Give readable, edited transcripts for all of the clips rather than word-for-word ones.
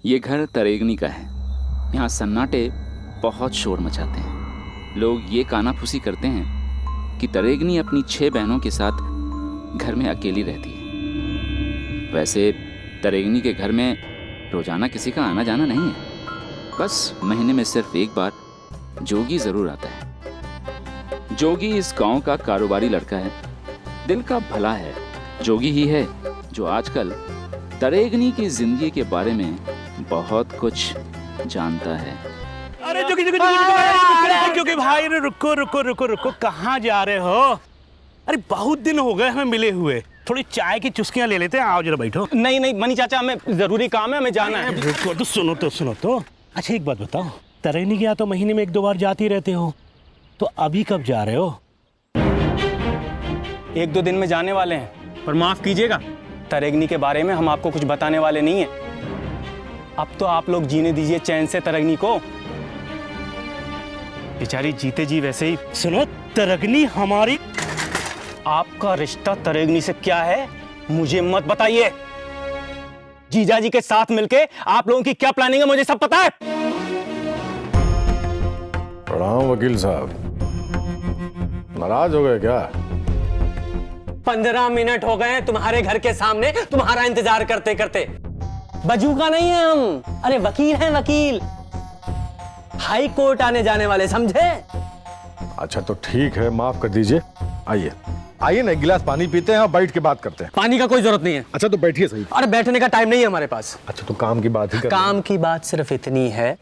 ये घर तरेगनी का है। यहाँ सन्नाटे बहुत शोर मचाते हैं। लोग ये कानाफूसी करते हैं कि तरेगनी अपनी 6 बहनों के साथ घर में अकेली रहती है। वैसे तरेगनी के घर में रोजाना किसी का आना जाना नहीं है, बस महीने में सिर्फ एक बार जोगी जरूर आता है। जोगी इस गांव का कारोबारी लड़का है, दिल का भला है। जोगी ही है जो आजकल तरेगनी की जिंदगी के बारे में बहुत कुछ जानता है। अरे जोगी जोगी भाई, रुको रुको रुको रुको, कहाँ जा रहे हो? अरे बहुत दिन हो गए हमें मिले हुए, थोड़ी चाय की चुस्कियां ले लेते हैं। आओ जरा बैठो। नहीं नहीं मनी चाचा, हमें जरूरी काम है, हमें जाना है। रुको तो सुनो तो। अच्छा एक बात बताओ, तरेगनी के यहाँ तो महीने में 1-2 बार जाते ही रहते हो, तो अभी कब जा रहे हो? 1-2 दिन में जाने वाले हैं, पर माफ कीजिएगा, तरेगनी के बारे में हम आपको कुछ बताने वाले नहीं है। अब तो आप लोग जीने दीजिए चैन से तरेगनी को, बेचारी जीते जी वैसे ही। सुनो, तरेगनी हमारी। आपका रिश्ता तरेगनी से क्या है मुझे मत बताइए। जीजा जी के साथ मिलके आप लोगों की क्या प्लानिंग है मुझे सब पता है। प्रणाम वकील साहब, नाराज हो गए क्या? 15 मिनट हो गए तुम्हारे घर के सामने तुम्हारा इंतजार करते करते। बजूका नहीं है हम, अरे वकील हैं वकील, हाई कोर्ट आने जाने वाले, समझे? अच्छा तो ठीक है, माफ कर दीजिए। आइए आइए ना, एक गिलास पानी पीते हैं और बैठ के बात करते हैं। पानी का कोई जरूरत नहीं है। अच्छा तो बैठिए सही। अरे बैठने का टाइम नहीं है हमारे पास। अच्छा तो काम की बात ही कर। काम की बात सिर्फ इतनी है,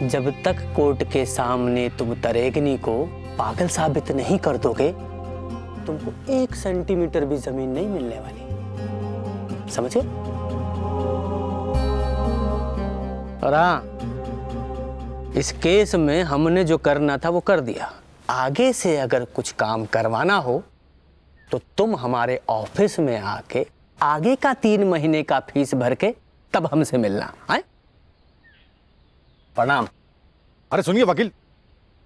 जब तक कोर्ट के सामने तुम तरेगनी को पागल साबित नहीं कर दोगे, तुमको 1 सेंटीमीटर भी जमीन नहीं मिलने वाली, समझे? और हाँ, इस केस में हमने जो करना था वो कर दिया। आगे से अगर कुछ काम करवाना हो तो तुम हमारे ऑफिस में आके आगे का 3 महीने का फीस भर के तब हमसे मिलना है। प्रणाम। अरे सुनिए वकील,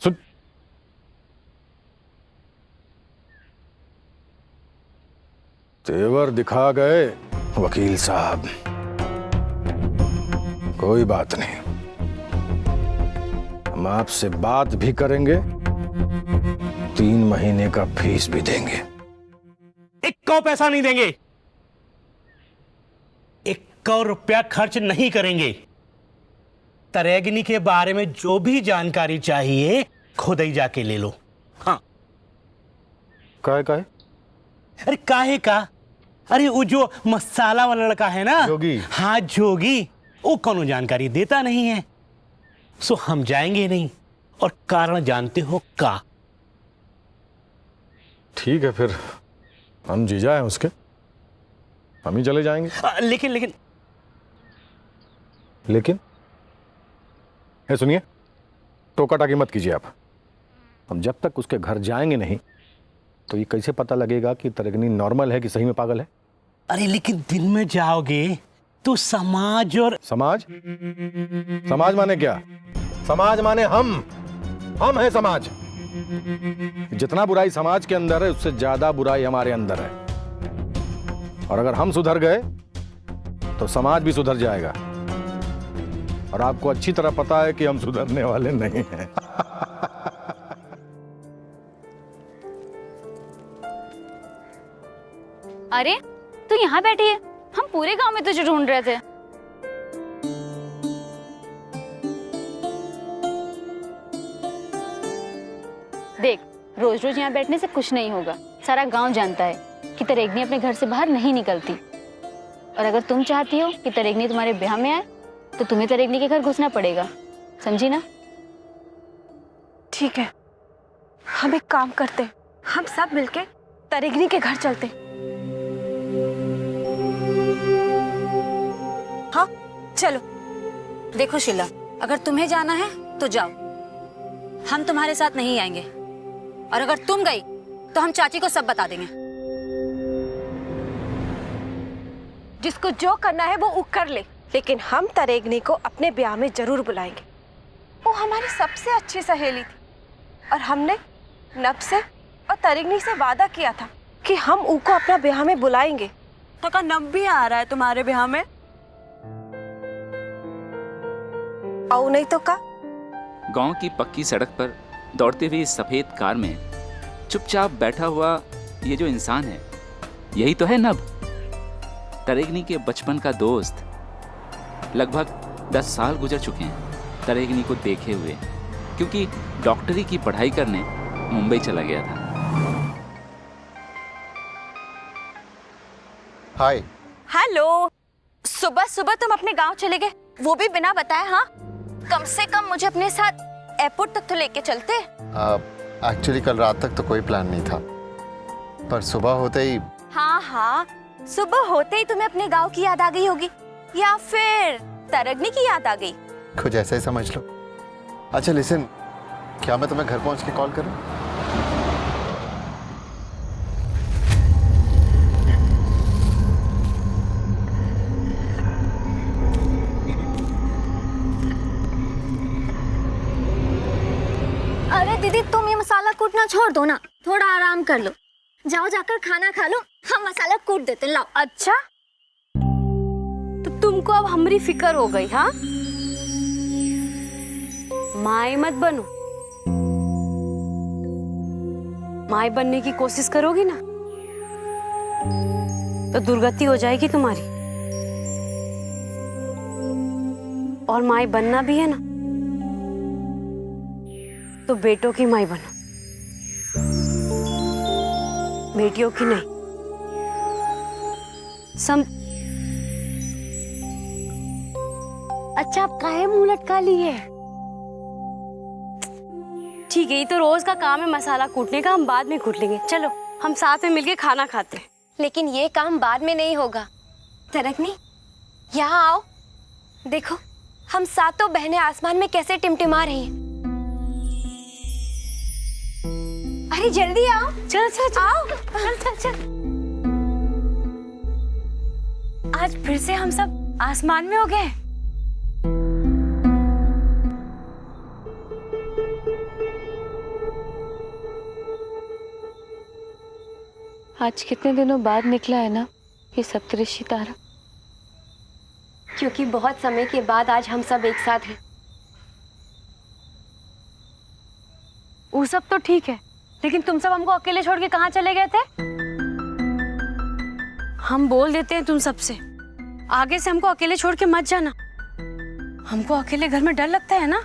सुन। तेवर दिखा गए वकील साहब, कोई बात नहीं, हम आपसे बात भी करेंगे, 3 महीने का फीस भी देंगे। 1 पैसा नहीं देंगे, 1 रुपया खर्च नहीं करेंगे। तरेगनी के बारे में जो भी जानकारी चाहिए खुद ही जाके ले लो। हाँ। काहे? अरे काहे का? अरे वो जो मसाला वाला लड़का है ना, जोगी। हाँ जोगी, वो कौनो जानकारी देता नहीं है, सो हम जाएंगे नहीं। और कारण जानते हो का? ठीक है फिर, हम जीजा हैं उसके, हम ही चले जाएंगे। लेकिन सुनिए, टोका टाकी मत कीजिए आप। हम जब तक उसके घर जाएंगे नहीं तो ये कैसे पता लगेगा कि तरेगनी नॉर्मल है कि सही में पागल है? अरे लेकिन दिन में जाओगे तो समाज और समाज माने क्या? समाज माने हम हैं समाज। जितना बुराई समाज के अंदर है उससे ज्यादा बुराई हमारे अंदर है, और अगर हम सुधर गए तो समाज भी सुधर जाएगा। और आपको अच्छी तरह पता है कि हम सुधरने वाले नहीं हैं। अरे तू यहाँ बैठी है, हम पूरे गांव में तुझे ढूंढ रहे थे। देख, रोज रोज यहाँ बैठने से कुछ नहीं होगा। सारा गांव जानता है कि तरेगनी अपने घर से बाहर नहीं निकलती, और अगर तुम चाहती हो कि तरेगनी तुम्हारे ब्याह में आए तो तुम्हें तरेगनी के घर घुसना पड़ेगा, समझी ना? ठीक है, हम एक काम करते हैं, हम सब मिलके तरेगनी के घर चलते। हाँ चलो। देखो शीला, अगर तुम्हें जाना है तो जाओ, हम तुम्हारे साथ नहीं आएंगे, और अगर तुम गई तो हम चाची को सब बता देंगे। जिसको जो करना है वो कर ले, लेकिन हम तरेगनी को अपने ब्याह में जरूर बुलाएंगे। वो हमारी सबसे अच्छी सहेली थी, और हमने नब से और तरेगनी से वादा किया था कि हम उनको अपना ब्याह में बुलाएंगे। तो का नब भी आ रहा है तुम्हारे ब्याह में। आओ नहीं तो का। गांव की पक्की सड़क पर दौड़ती हुई सफेद कार में चुपचाप बैठा हुआ ये जो इंसान है, यही तो है नभ, तरेगनी के बचपन का दोस्त। लगभग 10 साल गुजर चुके हैं तरेगनी को देखे हुए, क्योंकि डॉक्टरी की पढ़ाई करने मुंबई चला गया था। हाय। हेलो, सुबह सुबह तुम अपने गांव चले गए, वो भी बिना बताए। हाँ, कम से कम मुझे अपने साथ एयरपोर्ट तक तो लेके चलते। एक्चुअली कल रात तक तो कोई प्लान नहीं था, पर सुबह होते ही। हाँ हाँ, सुबह होते ही तुम्हें अपने गांव की याद आ गई होगी, या फिर तरगनी की याद आ गई। कुछ ऐसा ही समझ लो। अच्छा लिसन, क्या मैं तुम्हें घर पहुंच के कॉल करूं? अरे दीदी, तुम ये मसाला कूटना छोड़ दो ना, थोड़ा आराम कर लो। जाओ जाकर खाना खा लो, हम मसाला कूट देते। लाओ। अच्छा, तो तुमको अब हमारी फिक्र हो गई। हाँ, माई मत बनो। माई बनने की कोशिश करोगी ना तो दुर्गति हो जाएगी तुम्हारी। और माई बनना भी है ना तो बेटों की माई बनो, बेटियों की नहीं। अच्छा, आप काहे मुंह लटका लिए? ठीक है, ये तो रोज का काम है मसाला कूटने का, हम बाद में कूट लेंगे। चलो हम साथ में मिलके खाना खाते हैं। लेकिन ये काम बाद में नहीं होगा। तरगनी, यहाँ आओ। देखो, हम सातों बहनें आसमान में कैसे टिमटिमा रही हैं। अरे जल्दी आओ। चल चल चल, आओ। चल चल चल। आज फिर से हम सब आसमान में हो गए। आज कितने दिनों बाद निकला है ना ये सप्तऋषि तारा। क्योंकि बहुत समय के बाद आज हम सब एक साथ हैं। वो सब तो ठीक है, लेकिन तुम सब हमको अकेले छोड़ के कहाँ चले गए थे? हम बोल देते हैं तुम सबसे, आगे से हमको अकेले छोड़ के मत जाना। हमको अकेले घर में डर लगता है ना।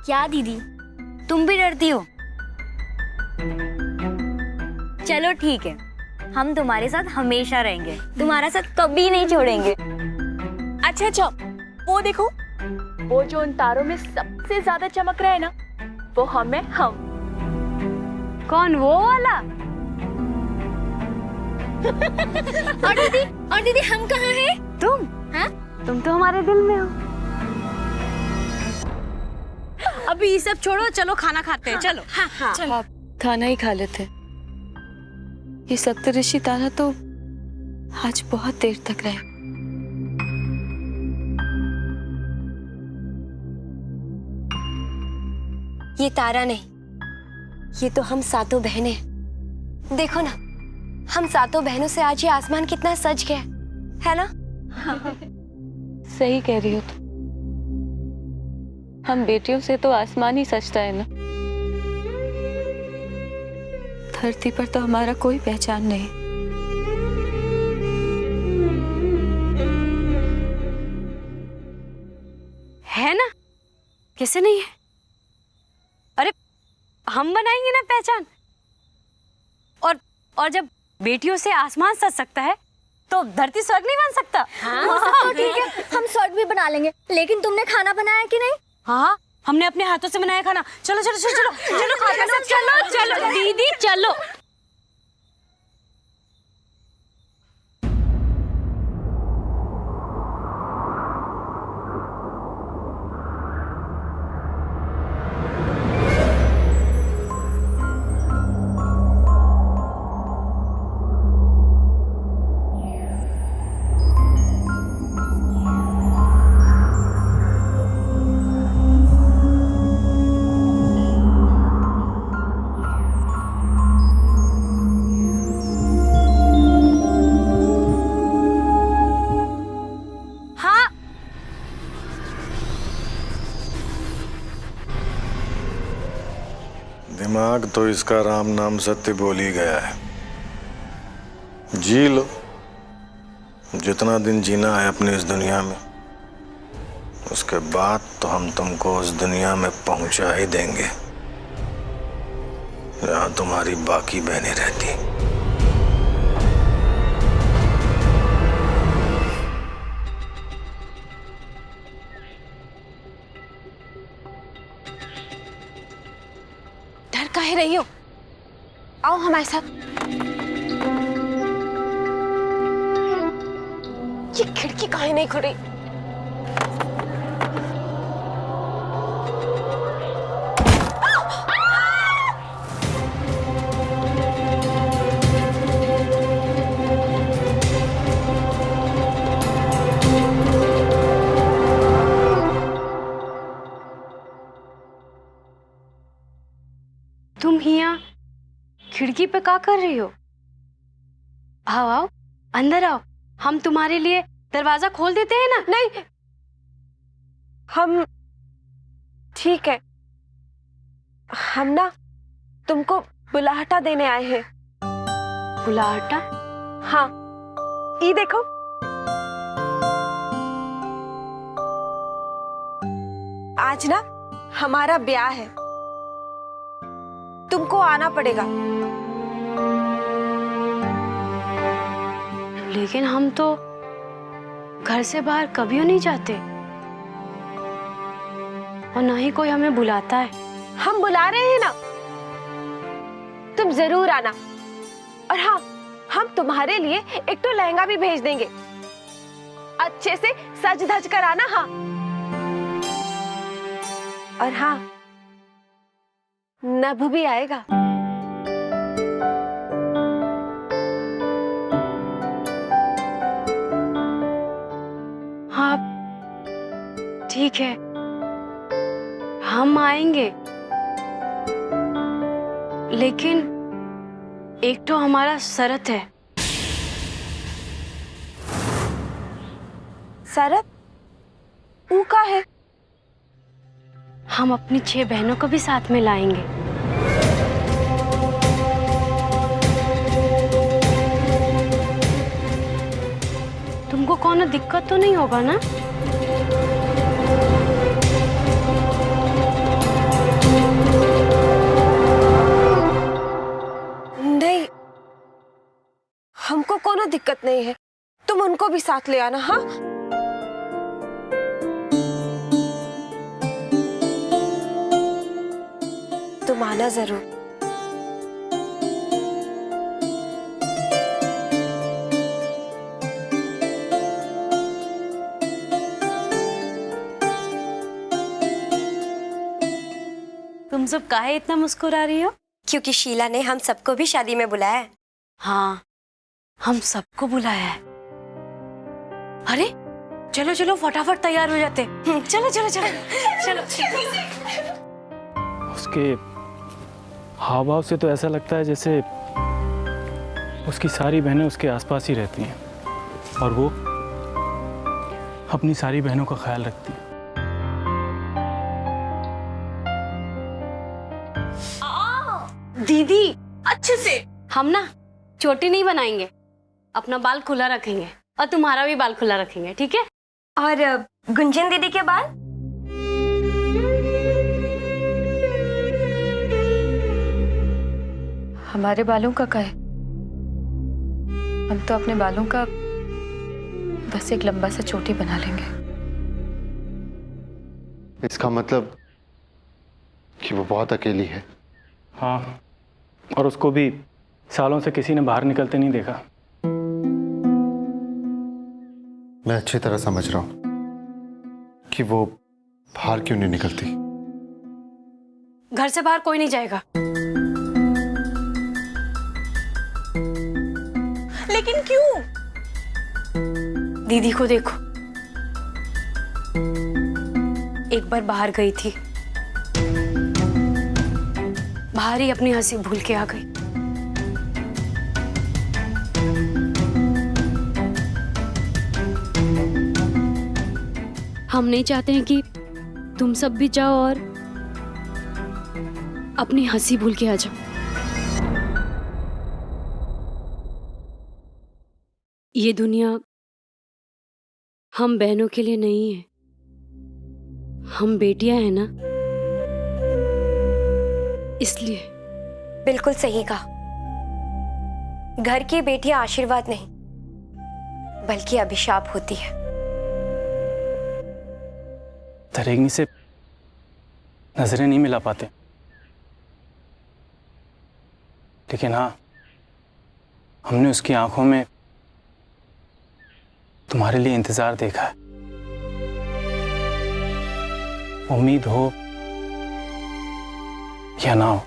क्या दीदी, तुम भी डरती हो? चलो ठीक है, हम तुम्हारे साथ हमेशा रहेंगे, तुम्हारा साथ कभी नहीं छोड़ेंगे। अच्छा अच्छा, वो देखो, वो जो उन तारों में सबसे ज्यादा चमक रहा है ना, वो हमें हम। कौन वो वाला? और दीदी हम कहाँ हैं? तुम? हाँ? तुम तो हमारे दिल में हो। अभी ये सब छोड़ो, चलो खाना खाते हैं। चलो। हाँ। आप खाना ही खा लेते। ये सप्तऋषि तारा तो आज बहुत देर तक रहे। ये तारा नहीं, ये तो हम सातों बहनें हैं। देखो ना, हम सातों बहनों से आज ये आसमान कितना सज गया है ना। सही कह रही हो तुम। हम बेटियों से तो आसमान ही सजता है ना। धरती पर तो हमारा कोई पहचान नहीं। है ना, कैसे नहीं है? अरे हम बनाएंगे ना पहचान। और जब बेटियों से आसमान सज सकता है तो धरती स्वर्ग नहीं बन सकता। तो ठीक है, हम स्वर्ग भी बना लेंगे, लेकिन तुमने खाना बनाया कि नहीं? हाँ, हमने अपने हाथों से बनाया खाना। चलो चलो चलो चलो चलो खाना, चलो चलो दीदी चलो। तो इसका राम नाम सत्य बोल ही गया है। जी लो, जितना दिन जीना है अपनी इस दुनिया में, उसके बाद तो हम तुमको उस दुनिया में पहुंचा ही देंगे जहां तुम्हारी बाकी बहनें रहती। डर काहे रही हो? आओ हमारे साथ। ये खिड़की काहे नहीं खुली? तुम हिया खिड़की पे क्या कर रही हो? आओ आओ, अंदर आओ, हम तुम्हारे लिए दरवाजा खोल देते हैं ना। नहीं, हम ठीक है। हम ना तुमको बुलाहटा देने आए हैं। बुलाहटा? हाँ, ये देखो। आज ना हमारा ब्याह है, तुमको आना पड़ेगा। लेकिन हम तो घर से बाहर कभी नहीं जाते और ना ही कोई हमें बुलाता है। हम बुला रहे हैं ना, तुम जरूर आना। और हाँ, हम तुम्हारे लिए एक तो लहंगा भी भेज देंगे, अच्छे से सज धज कर आना। हाँ, और हाँ, नभ भी आएगा। हाँ ठीक है, हम आएंगे, लेकिन एक तो हमारा शर्त है। शरत? ऊ का है? हम अपनी 6 बहनों को भी साथ में लाएंगे। तुमको कोनो दिक्कत तो नहीं होगा ना? नहीं, हमको कोनो दिक्कत नहीं है। तुम उनको भी साथ ले आना। हाँ, तुम आना जरूर। तुम सब काहे इतना मुस्कुरा रही हो? क्योंकि शीला ने हम सबको भी शादी में बुलाया है। हाँ, हम सबको बुलाया है। अरे चलो चलो, फटाफट तैयार हो जाते। चलो चलो चलो चलो। उसके हाव भाव से तो ऐसा लगता है जैसे उसकी सारी बहनें उसके आसपास ही रहती हैं और वो अपनी सारी बहनों का ख्याल रखती है। दीदी अच्छे से। हम ना चोटी नहीं बनाएंगे, अपना बाल खुला रखेंगे और तुम्हारा भी बाल खुला रखेंगे, ठीक है? और गुंजन दीदी के बाल? हमारे बालों का क्या है? हम तो अपने बालों का बस एक लंबा सा चोटी बना लेंगे। इसका मतलब कि वो बहुत अकेली है। हाँ, और उसको भी सालों से किसी ने बाहर निकलते नहीं देखा। मैं अच्छी तरह समझ रहा हूं कि वो बाहर क्यों नहीं निकलती। घर से बाहर कोई नहीं जाएगा। लेकिन क्यों? दीदी को देखो, एक बार बाहर गई थी, बाहर ही अपनी हंसी भूल के आ गई। हम नहीं चाहते हैं कि तुम सब भी जाओ और अपनी हंसी भूल के आ जाओ। ये दुनिया हम बहनों के लिए नहीं है। हम बेटियां हैं ना, इसलिए। बिल्कुल सही कहा। घर की बेटियां आशीर्वाद नहीं बल्कि अभिशाप होती है। तरेगनी से नजरें नहीं मिला पाते, लेकिन हाँ, हमने उसकी आंखों में तुम्हारे लिए इंतजार देखा है। उम्मीद हो या ना हो,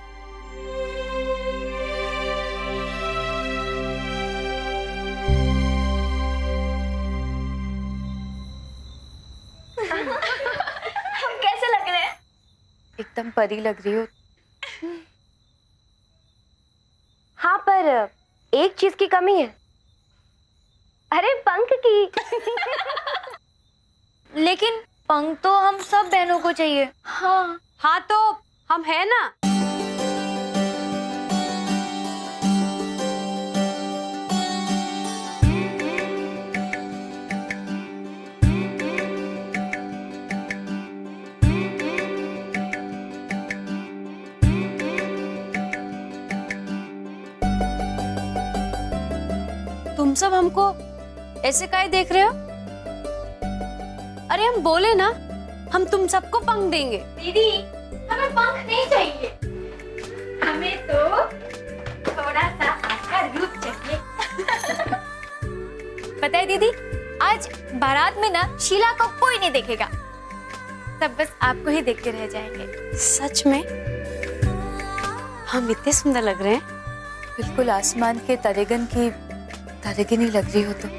हम कैसे लग रहे हैं? एकदम परी लग रही हो। हाँ, पर एक चीज की कमी है। अरे पंख की। लेकिन पंख तो हम सब बहनों को चाहिए। हाँ तो हम है ना। तुम सब हमको ऐसे काहे देख रहे हो? अरे हम बोले ना, हम तुम सबको पंख देंगे। दीदी, हमें पंख नहीं चाहिए, हमें तो थोड़ा सा आपका रूप चाहिए। पता है दीदी, आज बारात में ना शीला को कोई नहीं देखेगा, सब बस आपको ही देखते रह जाएंगे। सच में हम इतने सुंदर लग रहे हैं। बिल्कुल आसमान के तरेगन की तरेगनी लग रही हो तुम।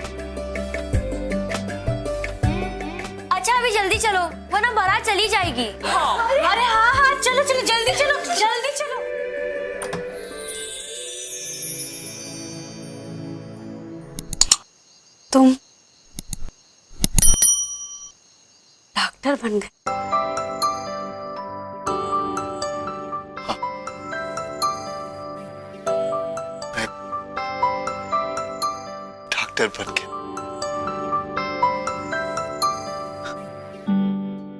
अच्छा अभी जल्दी चलो वरना बारात चली जाएगी। अरे हाँ हाँ, चलो चलो, जल्दी चलो, जल्दी चलो। तुम डॉक्टर बन गए। डॉक्टर बन के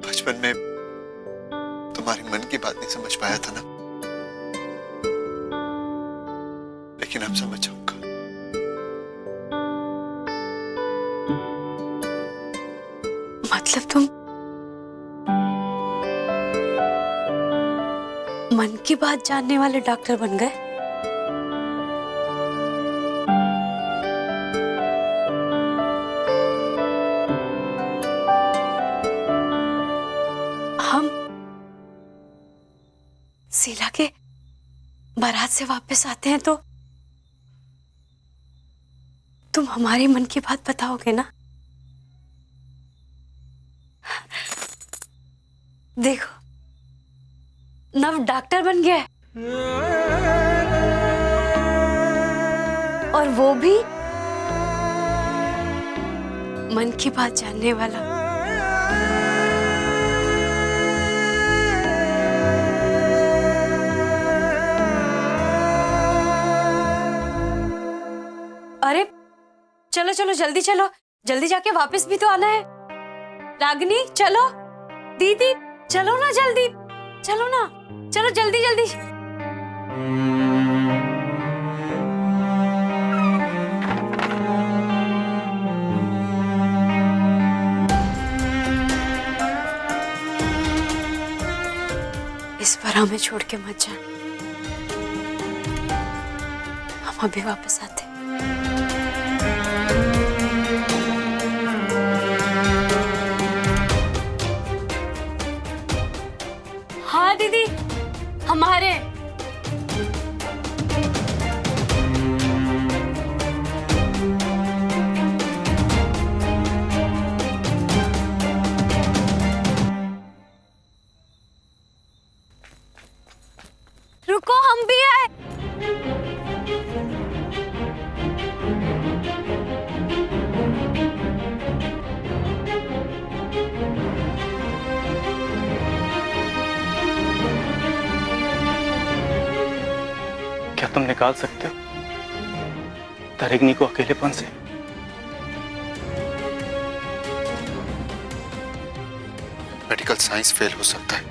बचपन में तुम्हारी मन की बात नहीं समझ पाया था ना, लेकिन अब समझ जाऊंगा। मतलब तुम मन की बात जानने वाले डॉक्टर बन गए। हम शीला के बारात से वापस आते हैं तो तुम हमारे मन की बात बताओगे ना? देखो नव डॉक्टर बन गया है, और वो भी मन की बात जानने वाला। अरे चलो चलो, जल्दी चलो, जल्दी जाके वापस भी तो आना है। रागिनी चलो, दीदी चलो ना, जल्दी चलो ना, चलो जल्दी जल्दी। इस बार हमें छोड़ के मत जाना, हम अभी वापस आते। हाँ दीदी, हमारे रुको, हम भी आए। क्या तुम निकाल सकते हो तरेगनी को अकेलेपन से? मेडिकल साइंस फेल हो सकता है,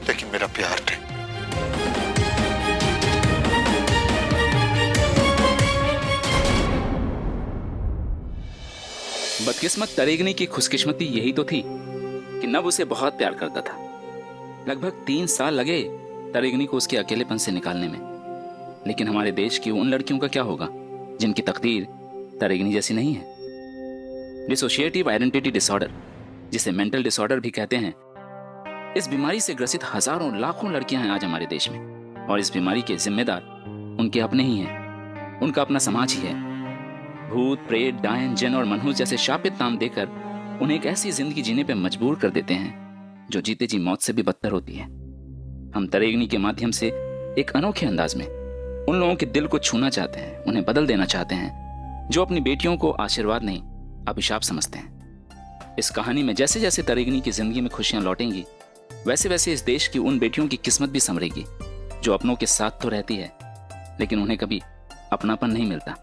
लेकिन मेरा प्यार नहीं। बदकिस्मत तरेगनी की खुशकिस्मती यही तो थी कि नव उसे बहुत प्यार करता था। लगभग 3 साल लगे तरेगनी को उसके अकेलेपन से निकालने में। लेकिन हमारे देश की उन लड़कियों का क्या होगा जिनकी तकदीर तरेगनी जैसी नहीं है। डिसोशिएटिव आइडेंटिटी डिसऑर्डर, जिसे मेंटल डिसऑर्डर भी कहते हैं, इस बीमारी से ग्रसित हजारों लाखों लड़कियां हैं आज हमारे देश में। और इस बीमारी के जिम्मेदार उनके अपने ही हैं, उनका अपना समाज ही है। भूत, प्रेत, डायन, जिन और मनहूस जैसे शापित नाम देकर उन्हें एक ऐसी जिंदगी जीने पर मजबूर कर देते हैं जो जीते जी मौत से भी बदतर होती है। हम तरेगनी के माध्यम से एक अनोखे अंदाज में उन लोगों के दिल को छूना चाहते हैं, उन्हें बदल देना चाहते हैं जो अपनी बेटियों को आशीर्वाद नहीं अभिशाप समझते हैं। इस कहानी में जैसे जैसे तरेगनी की जिंदगी में खुशियां लौटेंगी, वैसे वैसे इस देश की उन बेटियों की किस्मत भी संवरेगी जो अपनों के साथ तो रहती है लेकिन उन्हें कभी अपनापन नहीं मिलता।